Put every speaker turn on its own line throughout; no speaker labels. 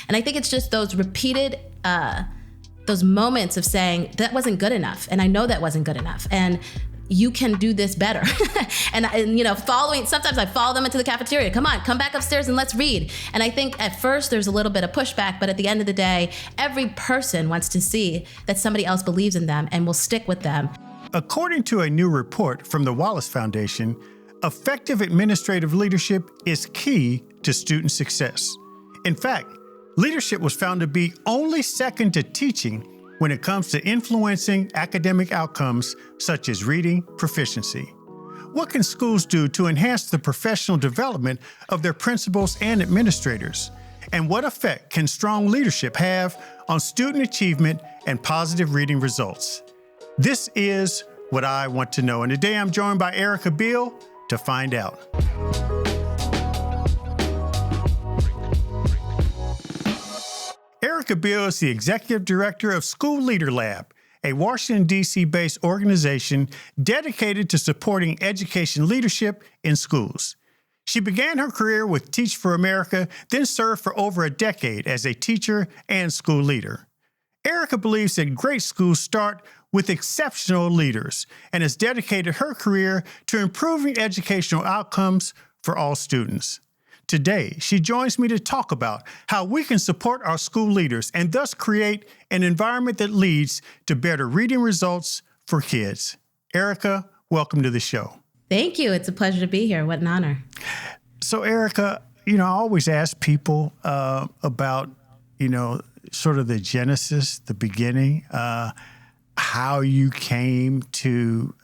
And I think it's just those repeated, those moments of saying, that wasn't good enough. And I know that wasn't good enough. And you can do this better. and sometimes I follow them into the cafeteria. Come on, come back upstairs and let's read. And I think at first there's a little bit of pushback, but at the end of the day, every person wants to see that somebody else believes in them and will stick with them.
According to a new report from the Wallace Foundation, effective administrative leadership is key to student success. In fact, leadership was found to be only second to teaching when it comes to influencing academic outcomes such as reading proficiency. What can schools do to enhance the professional development of their principals and administrators? And what effect can strong leadership have on student achievement and positive reading results? This is what I want to know. And today I'm joined by Erica Beal to find out. Erica Beal is the Executive Director of School Leader Lab, a Washington, D.C.-based organization dedicated to supporting education leadership in schools. She began her career with Teach for America, then served for over a decade as a teacher and school leader. Erica believes that great schools start with exceptional leaders and has dedicated her career to improving educational outcomes for all students. Today, she joins me to talk about how we can support our school leaders and thus create an environment that leads to better reading results for kids. Erica, welcome to the show.
Thank you. It's a pleasure to be here. What an honor.
So, Erica, I always ask people about, sort of the genesis, the beginning, how you came to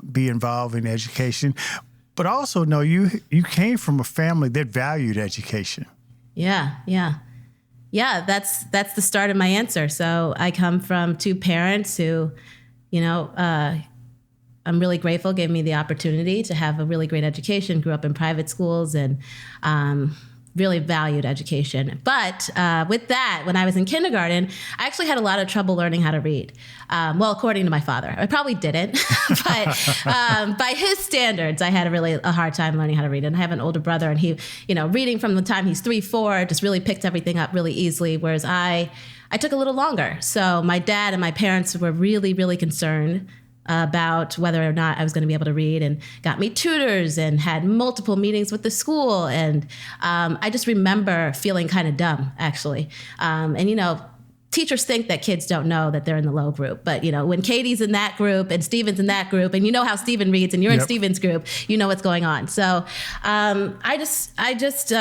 be involved in education. But also know you came from a family that valued education.
Yeah. That's the start of my answer. So I come from two parents who, I'm really grateful, gave me the opportunity to have a really great education, grew up in private schools and really valued education. But with that, when I was in kindergarten, I actually had a lot of trouble learning how to read. According to my father. I probably didn't, but by his standards, I had a hard time learning how to read. And I have an older brother, and he, reading from the time he's 3, 4, just really picked everything up really easily, whereas I took a little longer. So my dad and my parents were really, really concerned about whether or not I was going to be able to read, and got me tutors and had multiple meetings with the school. And I just remember feeling kind of dumb, actually. Teachers think that kids don't know that they're in the low group. But, when Katie's in that group and Steven's in that group, and you know how Steven reads and you're in Steven's group, you know what's going on. So I just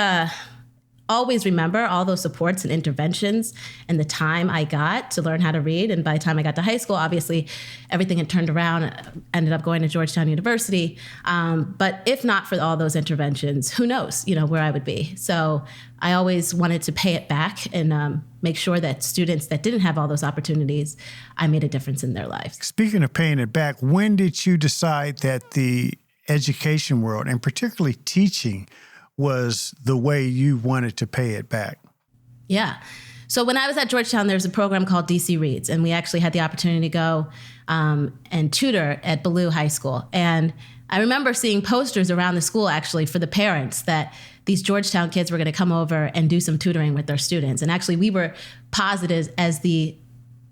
always remember all those supports and interventions and the time I got to learn how to read. And by the time I got to high school, obviously everything had turned around, ended up going to Georgetown University. But if not for all those interventions, who knows, where I would be. So I always wanted to pay it back and make sure that students that didn't have all those opportunities, I made a difference in their lives.
Speaking of paying it back, when did you decide that the education world, and particularly teaching, was the way you wanted to pay it back?
Yeah. So when I was at Georgetown, there was a program called DC Reads, and we actually had the opportunity to go and tutor at Ballou High School. And I remember seeing posters around the school, actually, for the parents that these Georgetown kids were going to come over and do some tutoring with their students. And actually, we were posited as the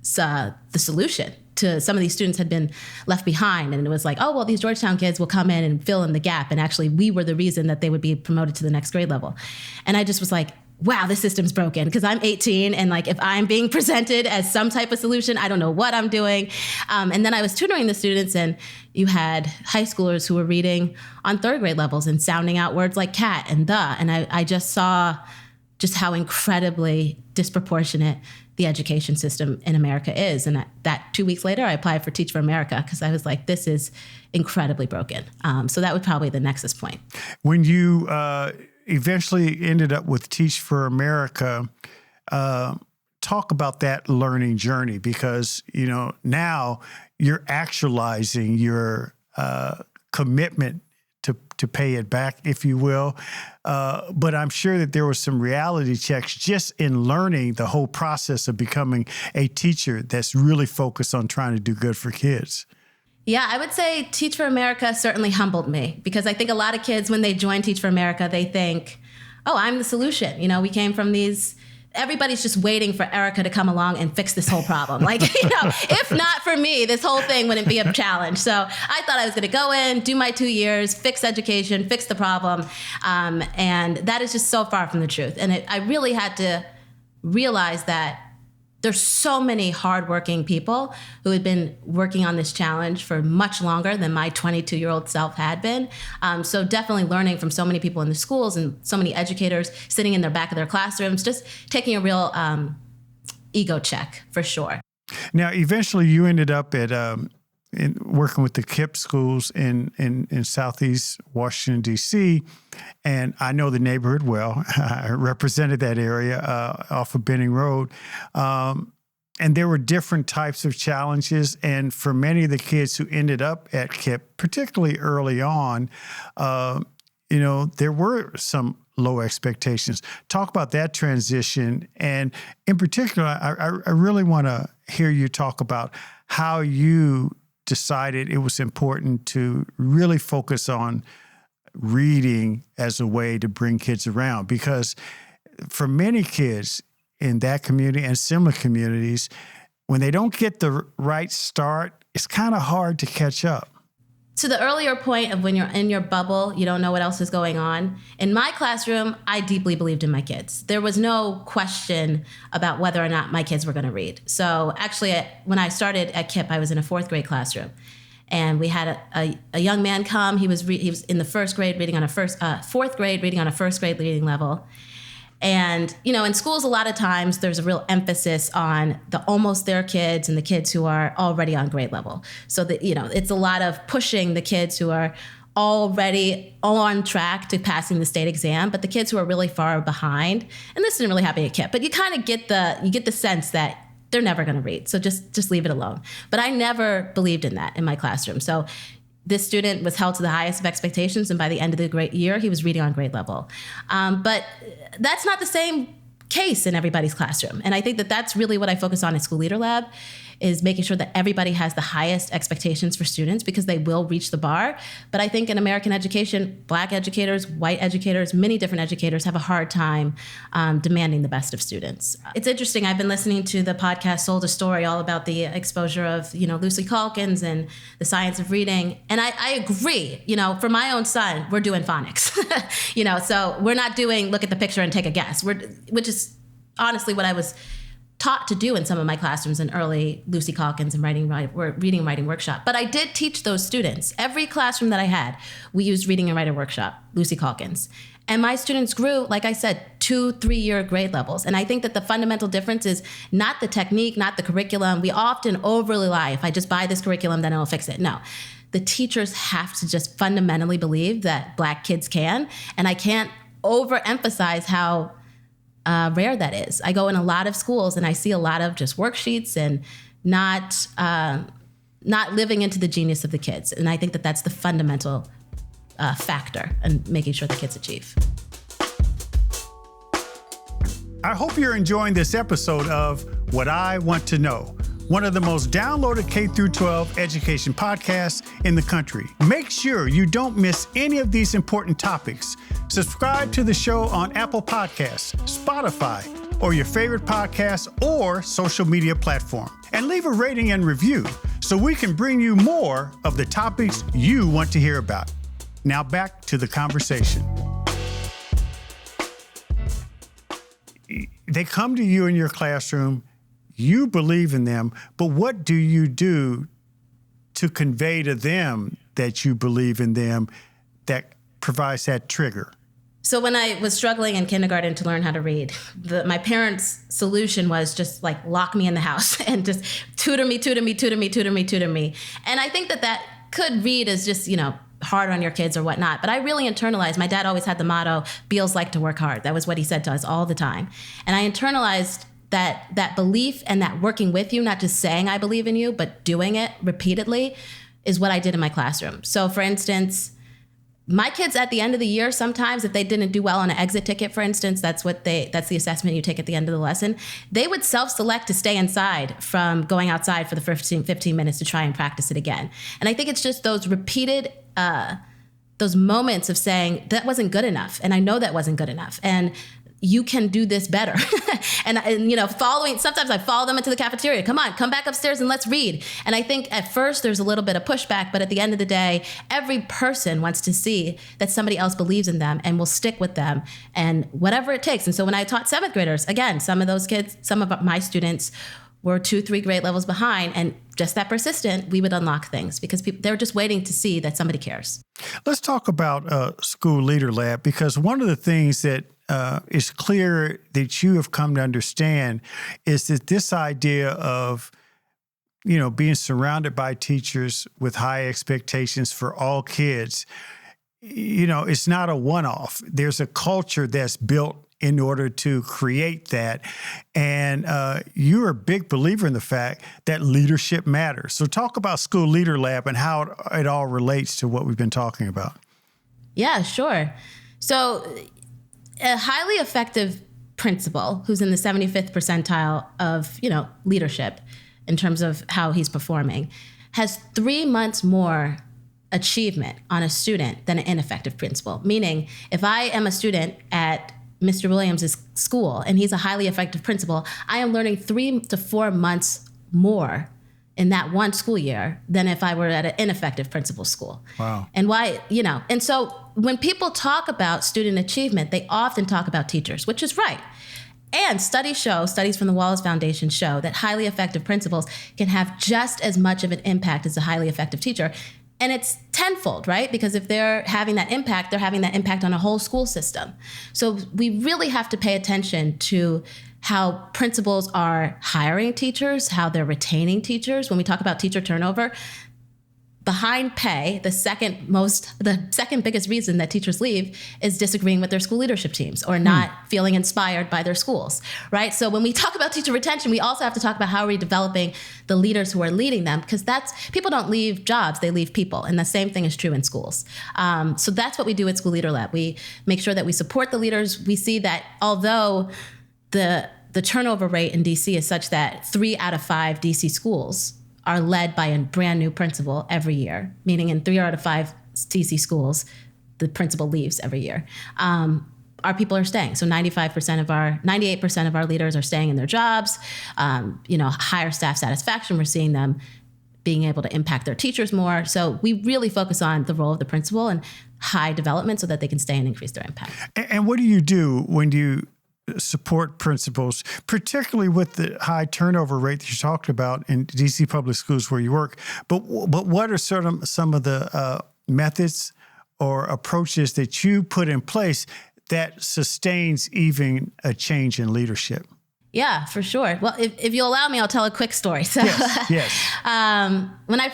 solution to some of these students had been left behind. And it was like, oh, well, these Georgetown kids will come in and fill in the gap. And actually, we were the reason that they would be promoted to the next grade level. And I just was like, wow, this system's broken, because I'm 18. And if I'm being presented as some type of solution, I don't know what I'm doing. And then I was tutoring the students, and you had high schoolers who were reading on 3rd grade levels and sounding out words like cat and the. And I just saw just how incredibly disproportionate the education system in America is. And that 2 weeks later, I applied for Teach for America, because I was like, this is incredibly broken. So that was probably the nexus point.
When you eventually ended up with Teach for America, talk about that learning journey, because, now you're actualizing your commitment to pay it back, if you will. But I'm sure that there was some reality checks just in learning the whole process of becoming a teacher that's really focused on trying to do good for kids.
Yeah, I would say Teach for America certainly humbled me, because I think a lot of kids, when they join Teach for America, they think, oh, I'm the solution. We came from these everybody's just waiting for Erica to come along and fix this whole problem. Like, if not for me, this whole thing wouldn't be a challenge. So I thought I was going to go in, do my 2 years, fix education, fix the problem. And that is just so far from the truth. And I really had to realize that there's so many hardworking people who had been working on this challenge for much longer than my 22-year-old self had been. So definitely learning from so many people in the schools and so many educators sitting in the back of their classrooms, just taking a real ego check for sure.
Now, eventually you ended up at working with the KIPP schools in Southeast Washington, D.C., and I know the neighborhood well. I represented that area off of Benning Road. And there were different types of challenges. And for many of the kids who ended up at KIPP, particularly early on, there were some low expectations. Talk about that transition. And in particular, I really want to hear you talk about how you decided it was important to really focus on reading as a way to bring kids around. Because for many kids in that community and similar communities, when they don't get the right start, it's kind of hard to catch up.
To the earlier point of when you're in your bubble, you don't know what else is going on. In my classroom, I deeply believed in my kids. There was no question about whether or not my kids were going to read. So actually, when I started at KIPP, I was in a 4th grade classroom. And we had a young man come. He was in the 1st grade reading on a 4th grade reading on a 1st grade reading level. And, in schools, a lot of times there's a real emphasis on the almost there kids and the kids who are already on grade level. So that, it's a lot of pushing the kids who are already on track to passing the state exam, but the kids who are really far behind, and this didn't really happen at KIPP, but you kind of get the sense that they're never going to read. So just leave it alone. But I never believed in that in my classroom. So this student was held to the highest of expectations, and by the end of the grade year, he was reading on grade level. But that's not the same case in everybody's classroom. And I think that that's really what I focus on at School Leader Lab, is making sure that everybody has the highest expectations for students, because they will reach the bar. But I think in American education, Black educators, white educators, many different educators have a hard time demanding the best of students. It's interesting. I've been listening to the podcast Sold a Story, all about the exposure of, Lucy Calkins and the science of reading. And I agree, for my own son, we're doing phonics, so we're not doing look at the picture and take a guess, which is honestly what I was taught to do in some of my classrooms in early Lucy Calkins and reading and writing workshop. But I did teach those students. Every classroom that I had, we used reading and writing workshop, Lucy Calkins. And my students grew, like I said, 2-3 year grade levels. And I think that the fundamental difference is not the technique, not the curriculum. We often overly rely, if I just buy this curriculum, then it'll fix it. No. The teachers have to just fundamentally believe that Black kids can. And I can't overemphasize how rare that is. I go in a lot of schools and I see a lot of just worksheets and not living into the genius of the kids. And I think that that's the fundamental factor in making sure the kids achieve.
I hope you're enjoying this episode of What I Want to Know, one of the most downloaded K-12 education podcasts in the country. Make sure you don't miss any of these important topics. Subscribe to the show on Apple Podcasts, Spotify, or your favorite podcast or social media platform. And leave a rating and review so we can bring you more of the topics you want to hear about. Now back to the conversation. They come to you in your classroom, you believe in them, but what do you do to convey to them that you believe in them that provides that trigger?
So when I was struggling in kindergarten to learn how to read, my parents' solution was just like lock me in the house and just tutor me. And I think that could read as just, hard on your kids or whatnot. But I really internalized. My dad always had the motto, Beals like to work hard. That was what he said to us all the time. And I internalized that belief and that working with you, not just saying I believe in you, but doing it repeatedly is what I did in my classroom. So for instance, my kids at the end of the year, sometimes if they didn't do well on an exit ticket, for instance, that's the assessment you take at the end of the lesson, they would self-select to stay inside from going outside for the first 15 minutes to try and practice it again. And I think it's just those repeated, those moments of saying that wasn't good enough. And I know that wasn't good enough. And you can do this better. and, sometimes I follow them into the cafeteria. Come on, come back upstairs and let's read. And I think at first there's a little bit of pushback, but at the end of the day, every person wants to see that somebody else believes in them and will stick with them and whatever it takes. And so when I taught 7th graders, again, some of those kids, some of my students were 2-3 grade levels behind, and just that persistent, we would unlock things because they're just waiting to see that somebody cares.
Let's talk about School Leader Lab, because one of the things that is clear that you have come to understand is that this idea of, being surrounded by teachers with high expectations for all kids, it's not a one-off. There's a culture that's built in order to create that. And you're a big believer in the fact that leadership matters. So talk about School Leader Lab and how it all relates to what we've been talking about. Yeah,
sure. So a highly effective principal who's in the 75th percentile of, leadership in terms of how he's performing has 3 months more achievement on a student than an ineffective principal. Meaning, if I am a student at Mr. Williams' school and he's a highly effective principal, I am learning 3 to 4 months more in that one school year than if I were at an ineffective principal school.
Wow.
And why, and so when people talk about student achievement, they often talk about teachers, which is right. And studies from the Wallace Foundation show that highly effective principals can have just as much of an impact as a highly effective teacher. And it's tenfold, right? Because if they're having that impact, they're having that impact on a whole school system. So we really have to pay attention to how principals are hiring teachers, how they're retaining teachers. When we talk about teacher turnover, behind pay, the second biggest reason that teachers leave is disagreeing with their school leadership teams or not feeling inspired by their schools, right? So when we talk about teacher retention, we also have to talk about how are we developing the leaders who are leading them, because people don't leave jobs, they leave people. And the same thing is true in schools. So that's what we do at School Leader Lab. We make sure that we support the leaders. We see that although the turnover rate in DC is such that 3 out of 5 DC schools are led by a brand new principal every year, meaning in 3 out of 5 DC schools, the principal leaves every year. Our people are staying. So 98% of our leaders are staying in their jobs. Higher staff satisfaction. We're seeing them being able to impact their teachers more. So we really focus on the role of the principal and high development so that they can stay and increase their impact.
And what do you do when you support principals, particularly with the high turnover rate that you talked about in DC public schools where you work? But what are some of the methods or approaches that you put in place that sustains even a change in leadership?
Yeah, for sure. Well, if you'll allow me, I'll tell a quick story. So,
yes.
When I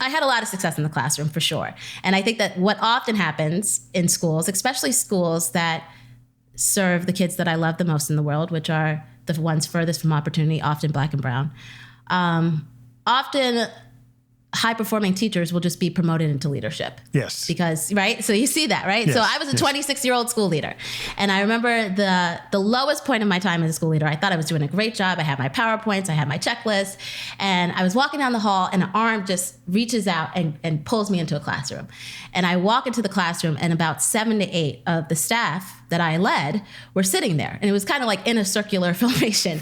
had a lot of success in the classroom, for sure. And I think that what often happens in schools, especially schools that serve the kids that I love the most in the world, which are the ones furthest from opportunity, often Black and brown. Often high-performing teachers will just be promoted into leadership.
Yes.
Because, right? So you see that, right?
Yes.
So I was a 26-year-old school leader. And I remember the lowest point of my time as a school leader, I thought I was doing a great job. I had my PowerPoints, I had my checklist. And I was walking down the hall and an arm just reaches out and pulls me into a classroom. And I walk into the classroom and about 7 to 8 of the staff that I led were sitting there. And it was kind of like in a circular formation.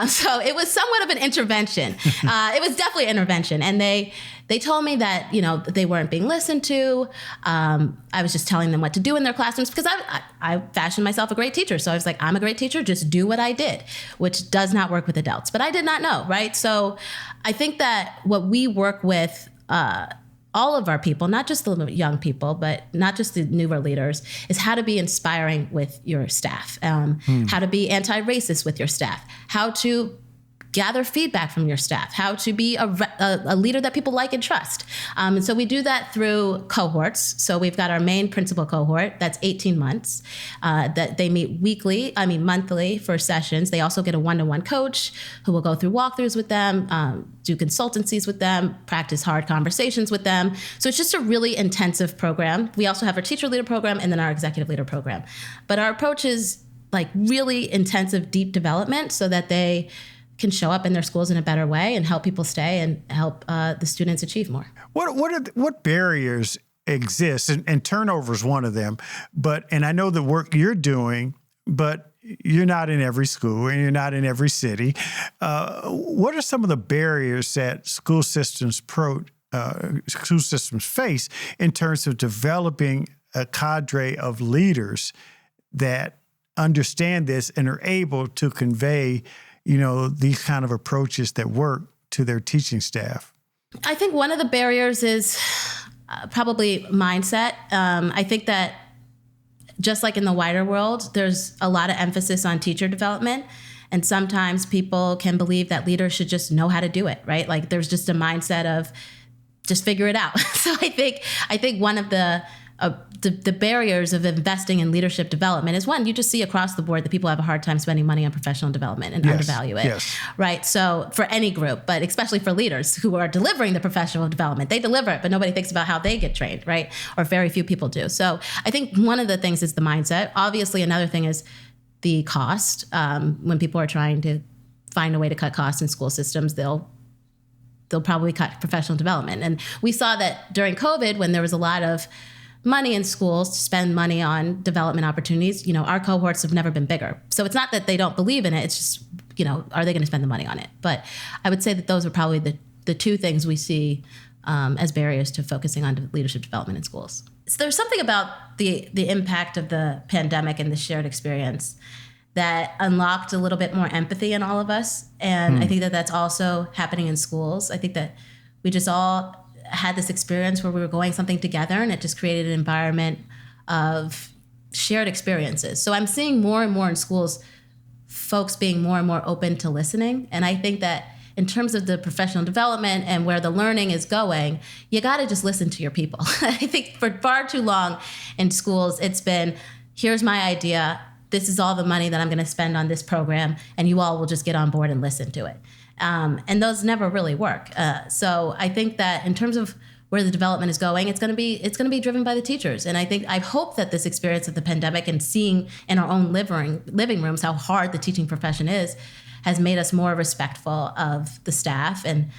So it was somewhat of an intervention. It was definitely an intervention. And they told me that, they weren't being listened to. I was just telling them what to do in their classrooms because I fashioned myself a great teacher. So I was like, I'm a great teacher, just do what I did, which does not work with adults. But I did not know, right? So I think that what we work with, all of our people, not just the young people, but not just the newer leaders, is how to be inspiring with your staff, how to be anti-racist with your staff, how to gather feedback from your staff, how to be a leader that people like and trust. And so we do that through cohorts. So we've got our main principal cohort, that's 18 months, that they meet monthly for sessions. They also get a one-to-one coach who will go through walkthroughs with them, do consultancies with them, practice hard conversations with them. So it's just a really intensive program. We also have our teacher leader program and then our executive leader program. But our approach is like really intensive, deep development so that they can show up in their schools in a better way and help people stay and help the students achieve more.
What barriers exist? And turnover is one of them. And I know the work you're doing but you're not in every school and you're not in every city. What are some of the barriers that school systems face in terms of developing a cadre of leaders that understand this and are able to convey, these kind of approaches that work to their teaching staff?
I think one of the barriers is probably mindset. I think that just like in the wider world, there's a lot of emphasis on teacher development. And sometimes people can believe that leaders should just know how to do it, right? Like there's just a mindset of just figure it out. So I think one of the barriers of investing in leadership development is, one, you just see across the board that people have a hard time spending money on professional development and undervalue it, right? So for any group, but especially for leaders who are delivering the professional development, they deliver it, but nobody thinks about how they get trained, right? Or very few people do. So I think one of the things is the mindset. Obviously, another thing is the cost. When people are trying to find a way to cut costs in school systems, they'll probably cut professional development. And we saw that during COVID, when there was a lot of money in schools to spend money on development opportunities, our cohorts have never been bigger. So it's not that they don't believe in it. It's just, are they going to spend the money on it? But I would say that those are probably the two things we see as barriers to focusing on leadership development in schools. So there's something about the impact of the pandemic and the shared experience that unlocked a little bit more empathy in all of us. And I think that that's also happening in schools. I think that we just all had this experience where we were going something together, and it just created an environment of shared experiences. So I'm seeing more and more in schools, folks being more and more open to listening. And I think that in terms of the professional development and where the learning is going, you got to just listen to your people. I think for far too long in schools, it's been, here's my idea. This is all the money that I'm going to spend on this program, and you all will just get on board and listen to it. And those never really work. So I think that in terms of where the development is going, it's going to be driven by the teachers. And I hope that this experience of the pandemic and seeing in our own living rooms how hard the teaching profession is has made us more respectful of the staff and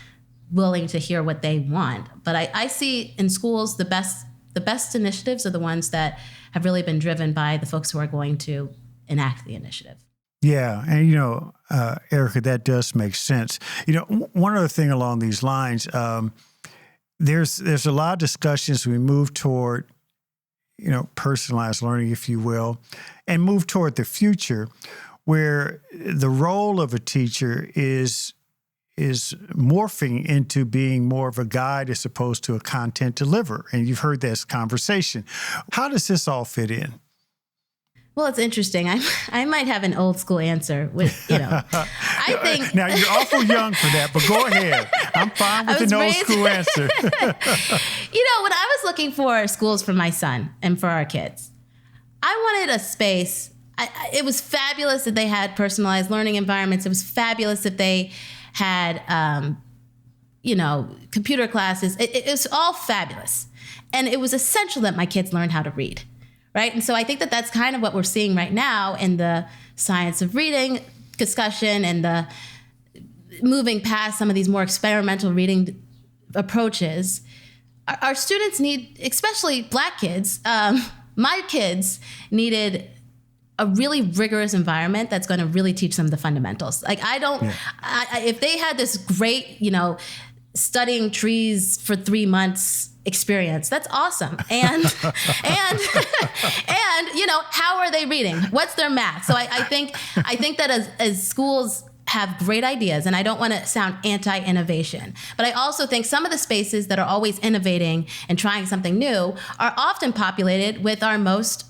willing to hear what they want. But I see in schools the best initiatives are the ones that have really been driven by the folks who are going to enact the initiative.
Yeah. And, Erica, that does make sense. One other thing along these lines, there's a lot of discussions we move toward, personalized learning, if you will, and move toward the future where the role of a teacher is morphing into being more of a guide as opposed to a content deliverer. And you've heard this conversation. How does this all fit in?
Well, it's interesting. I might have an old school answer with, I think.
Now, you're awful young for that, but go ahead. I'm fine with an old school answer.
When I was looking for schools for my son and for our kids, I wanted a space. It was fabulous that they had personalized learning environments. It was fabulous that they had, computer classes. It was all fabulous. And it was essential that my kids learn how to read. Right. And so I think that that's kind of what we're seeing right now in the science of reading discussion and the moving past some of these more experimental reading approaches. Our students need, especially Black kids, my kids needed a really rigorous environment that's going to really teach them the fundamentals. Like if they had this great, studying trees for 3 months experience, that's awesome. And how are they reading? What's their math? So I think that as schools have great ideas, and I don't want to sound anti-innovation, but I also think some of the spaces that are always innovating and trying something new are often populated with our most,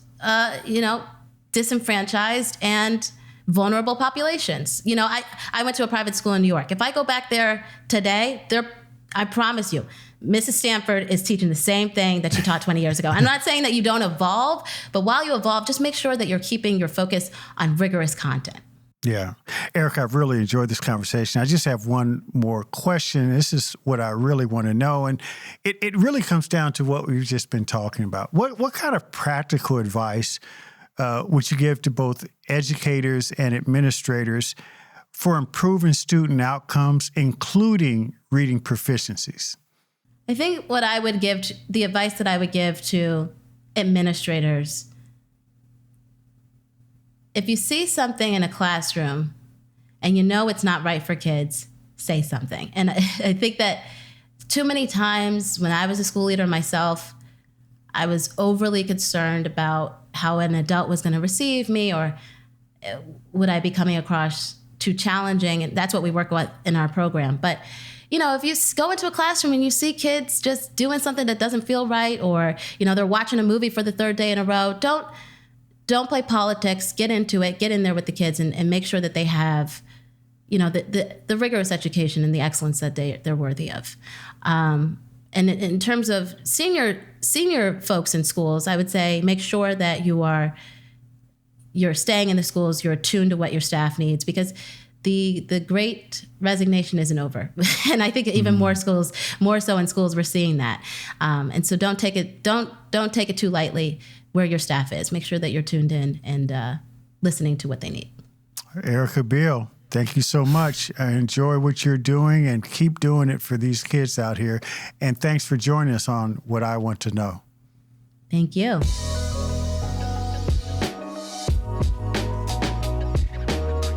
disenfranchised and vulnerable populations. I went to a private school in New York. If I go back there today, I promise you, Mrs. Stanford is teaching the same thing that she taught 20 years ago. I'm not saying that you don't evolve, but while you evolve, just make sure that you're keeping your focus on rigorous content.
Yeah. Erica, I've really enjoyed this conversation. I just have one more question. This is what I really want to know. And it really comes down to what we've just been talking about. What kind of practical advice would you give to both educators and administrators for improving student outcomes, including reading proficiencies?
I think the advice that I would give to administrators if you see something in a classroom and you know it's not right for kids, say something. And I think that too many times when I was a school leader myself, I was overly concerned about how an adult was going to receive me, or would I be coming across too challenging? And that's what we work with in our program. But, if you go into a classroom and you see kids just doing something that doesn't feel right, or, they're watching a movie for the third day in a row, don't play politics. Get into it. Get in there with the kids and make sure that they have, the rigorous education and the excellence that they're worthy of. And in terms of senior folks in schools, I would say make sure that you're staying in the schools, you're attuned to what your staff needs, because the great resignation isn't over. And I think even more so in schools, we're seeing that. And so don't take it too lightly where your staff is. Make sure that you're tuned in and listening to what they need.
Erica Beal, thank you so much. I enjoy what you're doing and keep doing it for these kids out here. And thanks for joining us on What I Want to Know.
Thank you.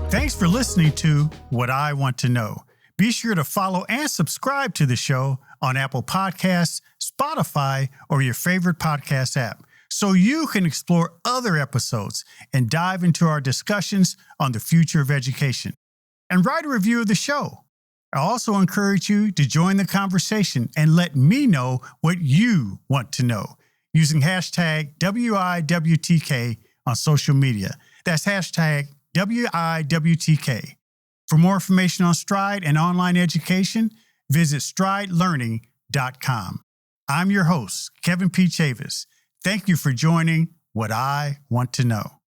Thanks for listening to What I Want to Know. Be sure to follow and subscribe to the show on Apple Podcasts, Spotify, or your favorite podcast app, so you can explore other episodes and dive into our discussions on the future of education. And write a review of the show. I also encourage you to join the conversation and let me know what you want to know using hashtag WIWTK on social media. That's hashtag WIWTK. For more information on Stride and online education, visit stridelearning.com. I'm your host, Kevin P. Chavous. Thank you for joining What I Want to Know.